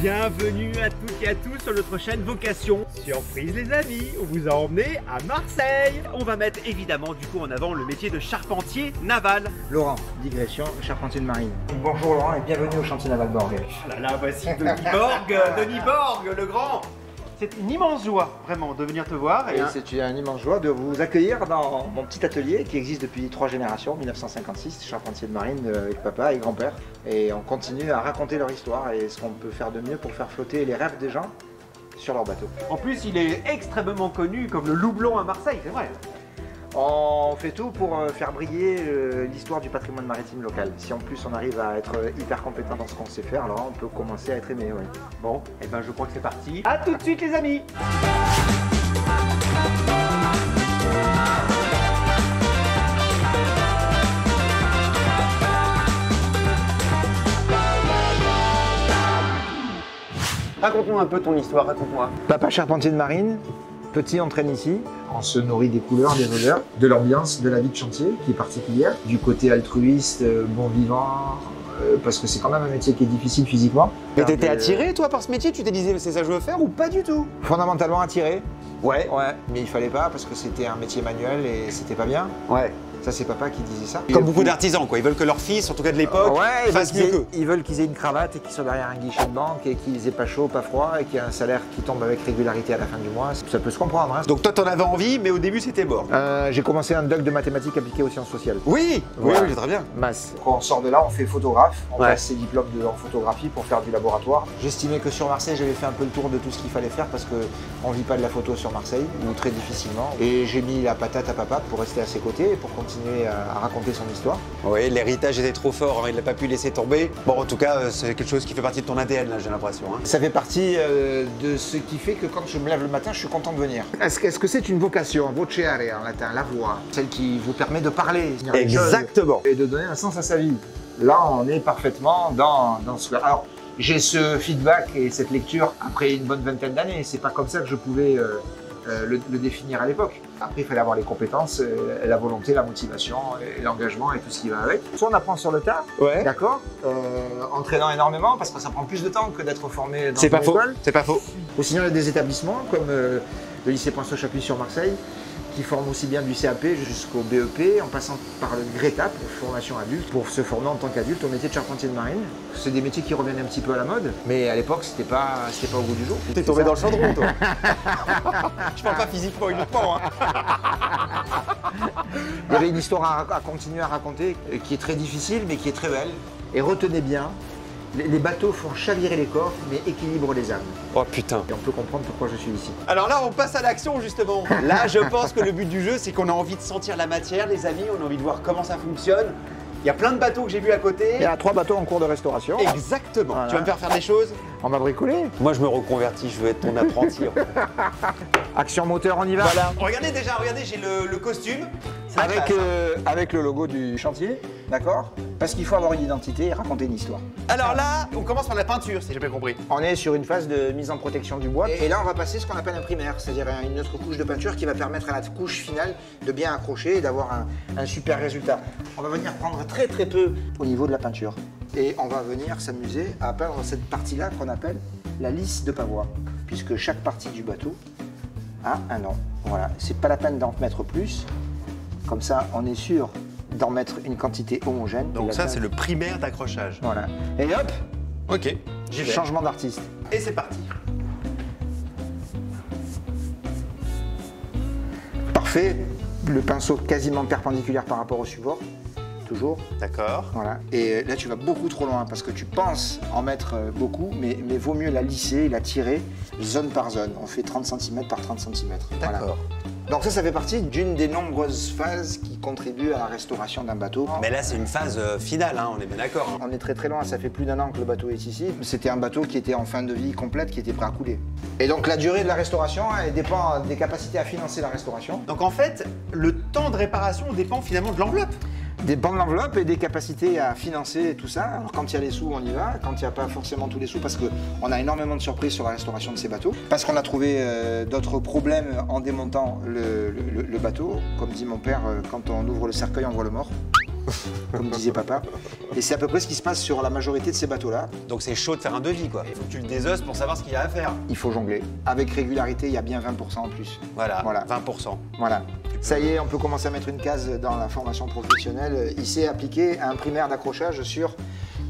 Bienvenue à toutes et à tous sur notre chaîne Vocation. Surprise les amis, on vous a emmené à Marseille. On va mettre évidemment du coup en avant le métier de charpentier naval. Laurent, digression, charpentier de marine. Bonjour Laurent et bienvenue au chantier naval Borg. Oh là là, voici Denis Borg, Denis Borg, le grand. C'est une immense joie, vraiment, de venir te voir. Et c'est une immense joie de vous accueillir dans mon petit atelier qui existe depuis 3 générations, 1956, charpentier de marine avec papa et grand-père. Et on continue à raconter leur histoire et ce qu'on peut faire de mieux pour faire flotter les rêves des gens sur leur bateau. En plus, il est extrêmement connu comme le loup blanc à Marseille, c'est vrai. On fait tout pour faire briller l'histoire du patrimoine maritime local. Si en plus on arrive à être hyper compétent dans ce qu'on sait faire, alors on peut commencer à être aimé. Ouais. Bon, et ben je crois que c'est parti. À tout de suite les amis. Raconte-moi un peu ton histoire, raconte-moi. Papa charpentier de marine. Petit, on traîne ici, on se nourrit des couleurs, des odeurs, de l'ambiance, de la vie de chantier qui est particulière, du côté altruiste, bon vivant, parce que c'est quand même un métier qui est difficile physiquement. Mais t'étais attiré toi par ce métier? Tu t'es dit c'est ça que je veux faire ou pas du tout? Fondamentalement attiré. Ouais. Ouais, mais il fallait pas parce que c'était un métier manuel et c'était pas bien. Ouais. Ça, c'est papa qui disait ça. Comme beaucoup d'artisans, quoi. Ils veulent que leur fils, en tout cas de l'époque, fasse mieux qu'eux. Ils veulent qu'ils aient une cravate et qu'ils soient derrière un guichet de banque et qu'ils aient pas chaud, pas froid et qu'il y ait un salaire qui tombe avec régularité à la fin du mois. Ça peut se comprendre. Hein. Donc toi, t'en avais envie, mais au début, c'était mort. J'ai commencé un doc de mathématiques appliquées aux sciences sociales. Oui, voilà. Oui, très bien. Masse. Quand on sort de là, on fait photographe. On passe ses diplômes en photographie pour faire du laboratoire. J'estimais que sur Marseille, j'avais fait un peu le tour de tout ce qu'il fallait faire parce qu'on ne vit pas de la photo sur Marseille, ou très difficilement. Et j'ai mis la patate à papa pour rester à ses côtés et pour continuer à raconter son histoire. Oui, l'héritage était trop fort, hein, il n'a pas pu laisser tomber. Bon, en tout cas, c'est quelque chose qui fait partie de ton ADN, là, j'ai l'impression. Hein. Ça fait partie de ce qui fait que quand je me lève le matin, je suis content de venir. Est-ce que c'est une vocation, vocere en latin, la voix, celle qui vous permet de parler exactement, et de donner un sens à sa vie. Là, on est parfaitement dans ce... Alors, j'ai ce feedback et cette lecture après une bonne vingtaine d'années. C'est pas comme ça que je pouvais le définir à l'époque. Après, il fallait avoir les compétences, la volonté, la motivation, l'engagement et tout ce qui va avec. Soit on apprend sur le tas, d'accord, entraînant énormément parce que ça prend plus de temps que d'être formé dans une école. C'est pas faux. Ou sinon, il y a des établissements comme le lycée Poinceau-Chapuis sur Marseille qui forment aussi bien du CAP jusqu'au BEP en passant par le GRETA pour formation adulte, pour se former en tant qu'adulte au métier de charpentier de marine. C'est des métiers qui reviennent un petit peu à la mode, mais à l'époque, c'était pas au goût du jour. T'es tombé dans le chaudron, toi. Je parle pas physiquement uniquement. Hein. Il y avait une histoire à continuer à raconter qui est très difficile, mais qui est très belle. Et retenez bien, les bateaux font chavirer les coffres, mais équilibrent les âmes. Oh putain. Et on peut comprendre pourquoi je suis ici. Alors là, on passe à l'action justement. Là, je pense que le but du jeu, c'est qu'on a envie de sentir la matière, les amis. On a envie de voir comment ça fonctionne. Il y a plein de bateaux que j'ai vus à côté. Il y a 3 bateaux en cours de restauration. Exactement. Voilà. Tu vas me faire faire des choses? On va bricoler. Moi, je me reconvertis. Je veux être ton apprenti. Action moteur, on y va. Voilà. Regardez déjà, regardez, j'ai le costume. Avec le logo du chantier, d'accord? Parce qu'il faut avoir une identité et raconter une histoire. Alors là, on commence par la peinture, si j'ai bien compris. On est sur une phase de mise en protection du bois. Et là, on va passer ce qu'on appelle un primaire, c'est-à-dire une autre couche de peinture qui va permettre à la couche finale de bien accrocher et d'avoir un super résultat. On va venir prendre très peu au niveau de la peinture. Et on va venir s'amuser à peindre cette partie-là qu'on appelle la lisse de pavois. Puisque chaque partie du bateau a un nom. Voilà, c'est pas la peine d'en mettre plus. Comme ça, on est sûr d'en mettre une quantité homogène. Donc ça, c'est le primaire d'accrochage. Voilà. Et hop. Ok, j'y vais. Changement d'artiste. Et c'est parti. Parfait. Le pinceau quasiment perpendiculaire par rapport au support. Toujours. D'accord. Voilà. Et là, tu vas beaucoup trop loin parce que tu penses en mettre beaucoup, mais vaut mieux la lisser, la tirer zone par zone. On fait 30 cm par 30 cm. D'accord. Voilà. Donc ça fait partie d'une des nombreuses phases qui contribuent à la restauration d'un bateau. Mais là, c'est une phase finale, hein, on est bien d'accord. Hein. On est très loin, ça fait plus d'1 an que le bateau est ici. C'était un bateau qui était en fin de vie complète, qui était prêt à couler. Et donc la durée de la restauration, elle dépend des capacités à financer la restauration. Donc en fait, le temps de réparation dépend finalement de l'enveloppe. Dépend de l'enveloppe et des capacités à financer tout ça. Alors quand il y a les sous, on y va. Quand il n'y a pas forcément tous les sous, parce qu'on a énormément de surprises sur la restauration de ces bateaux. Parce qu'on a trouvé d'autres problèmes en démontant le bateau. Comme dit mon père, quand on ouvre le cercueil, on voit le mort. comme disait papa. Et c'est à peu près ce qui se passe sur la majorité de ces bateaux-là. Donc c'est chaud de faire un devis, quoi. Il faut que tu le désosses pour savoir ce qu'il y a à faire. Il faut jongler. Avec régularité, il y a bien 20% en plus. Voilà, Voilà. 20%. Voilà. Ça y est, on peut commencer à mettre une case dans la formation professionnelle. Il s'est appliqué un primaire d'accrochage sur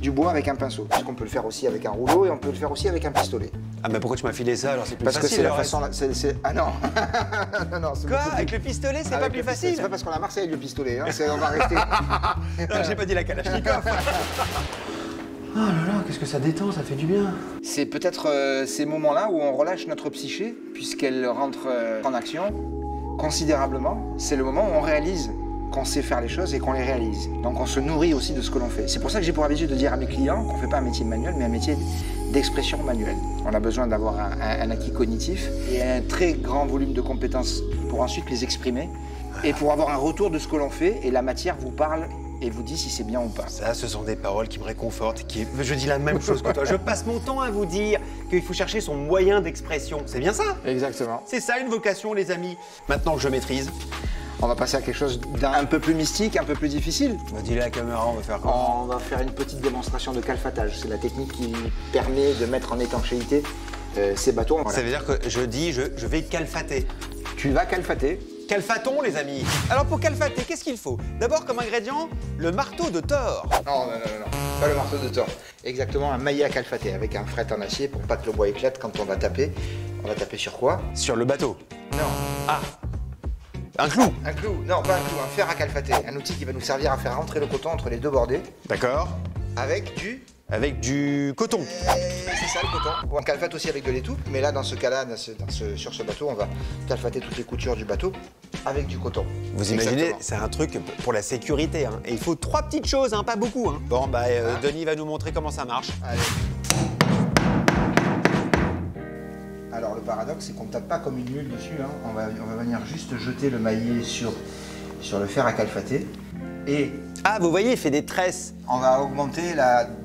du bois avec un pinceau. Puisqu'on peut le faire aussi avec un rouleau et on peut le faire aussi avec un pistolet. Ah mais pourquoi tu m'as filé ça alors c'est plus Parce facile que c'est la alors, façon... Ah non. Non, c'est Quoi? beaucoup plus- Avec le pistolet c'est pas Avec plus le pistolet. facile? C'est pas parce qu'on a Marseille le pistolet, hein, on va rester... Non, j'ai pas dit la Kalachnikov. Oh là là, qu'est-ce que ça détend, ça fait du bien. C'est peut-être ces moments-là où on relâche notre psyché, puisqu'elle rentre en action considérablement. C'est le moment où on réalise qu'on sait faire les choses et qu'on les réalise. Donc on se nourrit aussi de ce que l'on fait. C'est pour ça que j'ai pour habitude de dire à mes clients qu'on ne fait pas un métier manuel, mais un métier d'expression manuelle. On a besoin d'avoir un acquis cognitif et un très grand volume de compétences pour ensuite les exprimer et pour avoir un retour de ce que l'on fait et la matière vous parle et vous dit si c'est bien ou pas. Ça, ce sont des paroles qui me réconfortent, je dis la même chose que toi. Je passe mon temps à vous dire qu'il faut chercher son moyen d'expression. C'est bien ça? Exactement. C'est ça une vocation, les amis. Maintenant que je maîtrise, On va passer à quelque chose d'un peu plus mystique, un peu plus difficile. dis-le à la caméra, on va faire quoi? On va faire une petite démonstration de calfatage. C'est la technique qui permet de mettre en étanchéité ces bateaux. Voilà. Ça veut dire que je dis, je vais calfater. Tu vas calfater. Calfatons, les amis. Alors pour calfater, qu'est-ce qu'il faut? D'abord, comme ingrédient, le marteau de Thor. Non, pas le marteau de Thor. Exactement, un maillet à calfater avec un fret en acier pour pas que le bois éclate quand on va taper. On va taper sur quoi? Sur le bateau. Non. Ah, un clou. Un clou. Non, pas un clou, un fer à calfater. Un outil qui va nous servir à faire rentrer le coton entre les deux bordées D'accord. avec du... Avec du coton. C'est ça le coton. On calfate aussi avec de l'étoupe, mais là dans ce cas-là, sur ce bateau, on va calfater toutes les coutures du bateau avec du coton. Vous imaginez, Exactement. c'est un truc pour la sécurité. Hein. Et il faut 3 petites choses, hein, pas beaucoup. Hein. Bon, bah, Denis va nous montrer comment ça marche. Allez. Alors le paradoxe, c'est qu'on ne tape pas comme une mule dessus. Hein. On va venir juste jeter le maillet sur le fer à calfater. Et Ah, vous voyez, il fait des tresses. on va augmenter,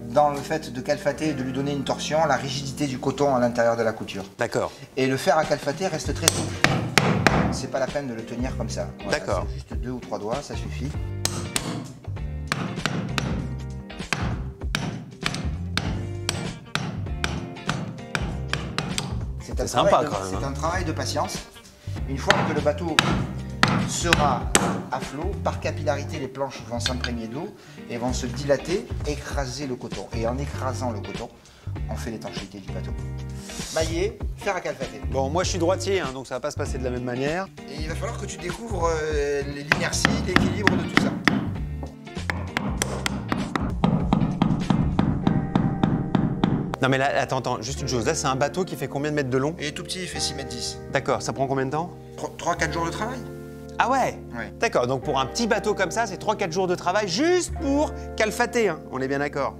dans le fait de calfater et de lui donner une torsion, la rigidité du coton à l'intérieur de la couture. D'accord. Et le fer à calfater reste très souple. C'est pas la peine de le tenir comme ça. Voilà, D'accord. c'est juste 2 ou 3 doigts, ça suffit. C'est sympa, quand même, C'est hein. un travail de patience. Une fois que le bateau sera à flot, par capillarité, les planches vont s'imprégner d'eau et vont se dilater, écraser le coton. Et en écrasant le coton, on fait l'étanchéité du bateau. Maillet, fer à calfater. Bon, moi, je suis droitier, hein, donc ça va pas se passer de la même manière. Et il va falloir que tu découvres l'inertie, l'équilibre de tout ça. Non, mais là, attends, juste une chose. Là, c'est un bateau qui fait combien de mètres de long? Et tout petit, il fait 6 mètres 10. D'accord, ça prend combien de temps? 3-4 jours de travail. Ah ouais? Ouais. D'accord, donc pour un petit bateau comme ça, c'est 3-4 jours de travail juste pour calfater, hein. On est bien d'accord.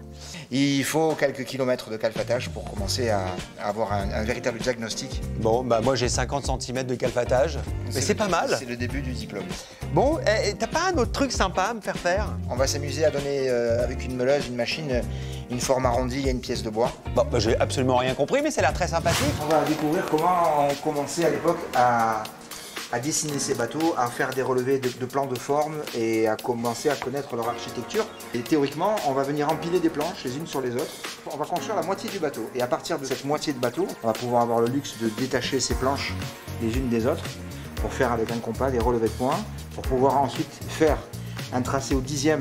Il faut quelques kilomètres de calfatage pour commencer à avoir un véritable diagnostic. Bon, bah moi j'ai 50 cm de calfatage, mais c'est pas mal. C'est le début du diplôme. Bon, t'as pas un autre truc sympa à me faire faire? On va s'amuser à donner avec une meuleuse, une machine, une forme arrondie et une pièce de bois. Bon, bah j'ai absolument rien compris, mais ça a l'air très sympathique. On va découvrir comment on commençait à l'époque à dessiner ces bateaux, à faire des relevés de plans de forme et à commencer à connaître leur architecture. Et théoriquement, on va venir empiler des planches les unes sur les autres. On va construire la moitié du bateau. Et à partir de cette moitié de bateau, on va pouvoir avoir le luxe de détacher ces planches les unes des autres pour faire avec un compas des relevés de points, pour pouvoir ensuite faire un tracé au 10e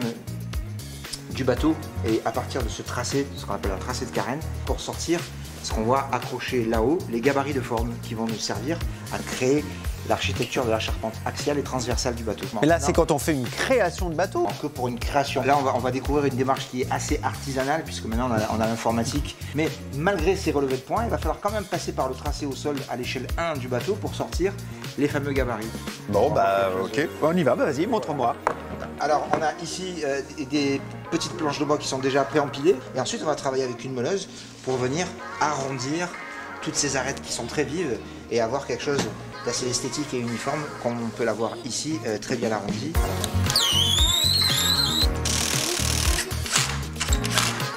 du bateau et à partir de ce tracé, ce qu'on appelle un tracé de carène, pour sortir ce qu'on va accrocher là-haut, les gabarits de forme qui vont nous servir à créer l'architecture de la charpente axiale et transversale du bateau. Mais là, c'est quand on fait une création de bateau. Que pour une création. Là, on va découvrir une démarche qui est assez artisanale, puisque maintenant on a l'informatique. Mais malgré ces relevés de points, il va falloir quand même passer par le tracé au sol à l'échelle 1 du bateau pour sortir les fameux gabarits. Bon, bah ok, on y va, bah, vas-y, montre-moi. Alors, on a ici des petites planches de bois qui sont déjà pré-empilées. Et ensuite, on va travailler avec une meuleuse pour venir arrondir toutes ces arêtes qui sont très vives et avoir quelque chose d'assez esthétique et uniforme, comme on peut l'avoir ici, très bien arrondi.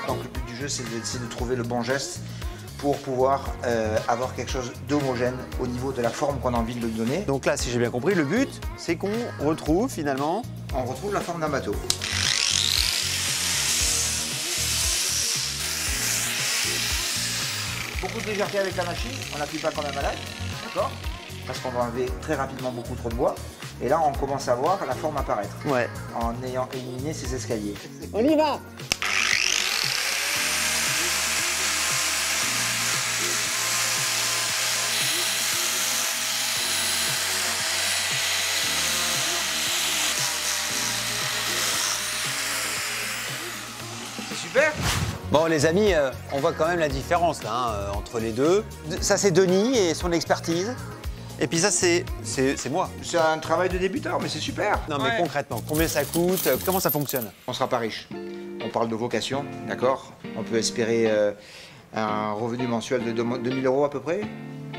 Donc le but du jeu, c'est de trouver le bon geste pour pouvoir avoir quelque chose d'homogène au niveau de la forme qu'on a envie de lui donner. Donc là, si j'ai bien compris, le but, c'est qu'on retrouve finalement... On retrouve la forme d'un bateau. Beaucoup de légèreté avec la machine, on n'appuie pas comme un malade, d'accord? Parce qu'on va enlever très rapidement beaucoup trop de bois. Et là, on commence à voir la forme apparaître. Ouais. En ayant éliminé ces escaliers. On y va! C'est super! Bon les amis, on voit quand même la différence là, hein, entre les deux. Ça c'est Denis et son expertise. Et puis ça c'est moi. C'est un travail de débutant, mais c'est super! Non mais concrètement, combien ça coûte? Comment ça fonctionne? On sera pas riche. On parle de vocation, d'accord? On peut espérer un revenu mensuel de 2000 € à peu près.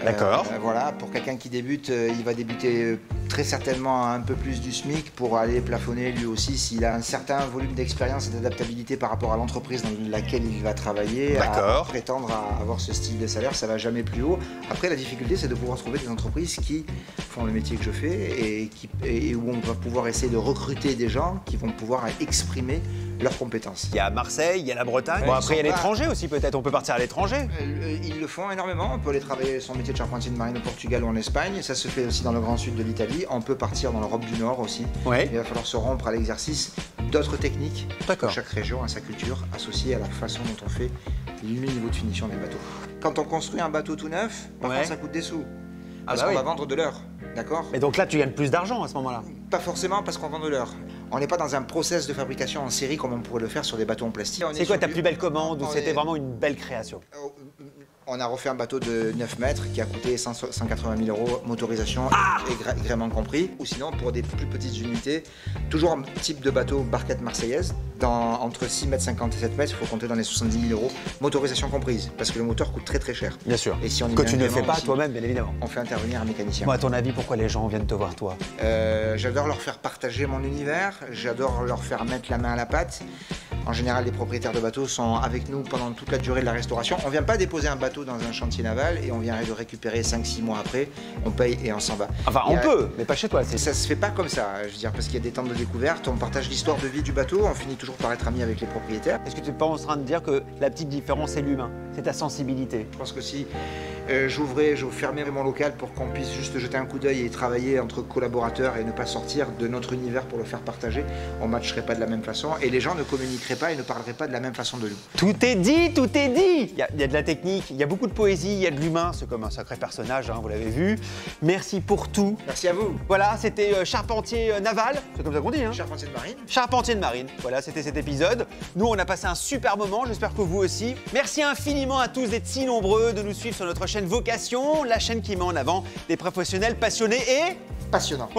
D'accord. Voilà, pour quelqu'un qui débute, il va débuter très certainement à un peu plus du SMIC pour aller plafonner lui aussi s'il a un certain volume d'expérience et d'adaptabilité par rapport à l'entreprise dans laquelle il va travailler. À prétendre à avoir ce style de salaire, ça va jamais plus haut. Après, la difficulté, c'est de pouvoir trouver des entreprises qui font le métier que je fais et où on va pouvoir essayer de recruter des gens qui vont pouvoir exprimer leurs compétences. Il y a Marseille, il y a la Bretagne. Bon, après, il y a l'étranger aussi, peut-être. On peut partir à l'étranger. Ils le font énormément. On peut aller travailler son métier de charpentier de marine au Portugal ou en Espagne. Ça se fait aussi dans le grand sud de l'Italie. On peut partir dans l'Europe du Nord aussi. Ouais. Il va falloir se rompre à l'exercice d'autres techniques. D'accord. Chaque région a sa culture associée à la façon dont on fait le niveau de finition des bateaux. Quand on construit un bateau tout neuf, par contre, ça coûte des sous. Parce qu'on va vendre de l'heure. D'accord? Et donc là, tu gagnes plus d'argent à ce moment-là? Pas forcément parce qu'on vend de l'heure. On n'est pas dans un process de fabrication en série comme on pourrait le faire sur des bateaux en plastique. C'est quoi ta plus belle commande ou c'était vraiment une belle création? On a refait un bateau de 9 mètres qui a coûté 180 000 €, motorisation et gréement compris. Ou sinon, pour des plus petites unités, toujours un type de bateau barquette marseillaise, entre 6,50 mètres et 7 mètres, il faut compter dans les 70 000 €, motorisation comprise, parce que le moteur coûte très très cher. Bien sûr. Et si on que tu ne fais pas toi-même, bien évidemment. On fait intervenir un mécanicien. Moi, à ton avis, pourquoi les gens viennent te voir, toi? J'adore leur faire partager mon univers, j'adore leur faire mettre la main à la pâte. En général, les propriétaires de bateaux sont avec nous pendant toute la durée de la restauration. On ne vient pas déposer un bateau dans un chantier naval et on vient le récupérer 5-6 mois après. On paye et on s'en va. Enfin, on peut, mais pas chez toi. Ça se fait pas comme ça, je veux dire, parce qu'il y a des temps de découverte. On partage l'histoire de vie du bateau, on finit toujours par être amis avec les propriétaires. Est-ce que tu n'es pas en train de dire que la petite différence, c'est l'humain? C'est ta sensibilité? Je pense que si je fermais mon local pour qu'on puisse juste jeter un coup d'œil et travailler entre collaborateurs et ne pas sortir de notre univers pour le faire partager, on ne matcherait pas de la même façon et les gens ne communiqueraient pas et ne parleraient pas de la même façon de nous. Tout est dit, tout est dit. Il y a de la technique, il y a beaucoup de poésie, il y a de l'humain, c'est comme un sacré personnage, hein, vous l'avez vu. Merci pour tout. Merci à vous. Voilà, c'était charpentier naval, c'est comme ça qu'on dit, hein? Charpentier de marine. Charpentier de marine, voilà, c'était cet épisode. Nous, on a passé un super moment, j'espère que vous aussi. Merci infiniment à tous d'être si nombreux, de nous suivre sur notre chaîne Vocation, la chaîne qui met en avant des professionnels passionnés et... Passionnant.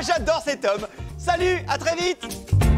J'adore cet homme. Salut, à très vite.